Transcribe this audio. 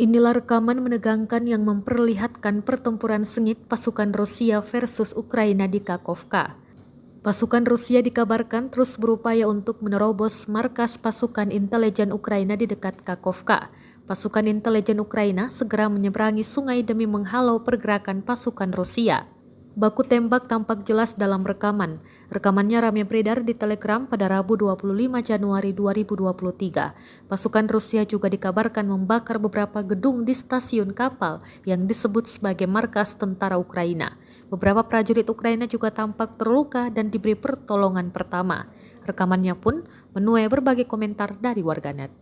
Inilah rekaman menegangkan yang memperlihatkan pertempuran sengit pasukan Rusia versus Ukraina di Kakhovka. Pasukan Rusia dikabarkan terus berupaya untuk menerobos markas pasukan intelijen Ukraina di dekat Kakhovka. Pasukan intelijen Ukraina segera menyeberangi sungai demi menghalau pergerakan pasukan Rusia. Baku tembak tampak jelas dalam rekaman. Rekamannya ramai beredar di Telegram pada Rabu 25 Januari 2023. Pasukan Rusia juga dikabarkan membakar beberapa gedung di stasiun kapal yang disebut sebagai markas tentara Ukraina. Beberapa prajurit Ukraina juga tampak terluka dan diberi pertolongan pertama. Rekamannya pun menuai berbagai komentar dari warganet.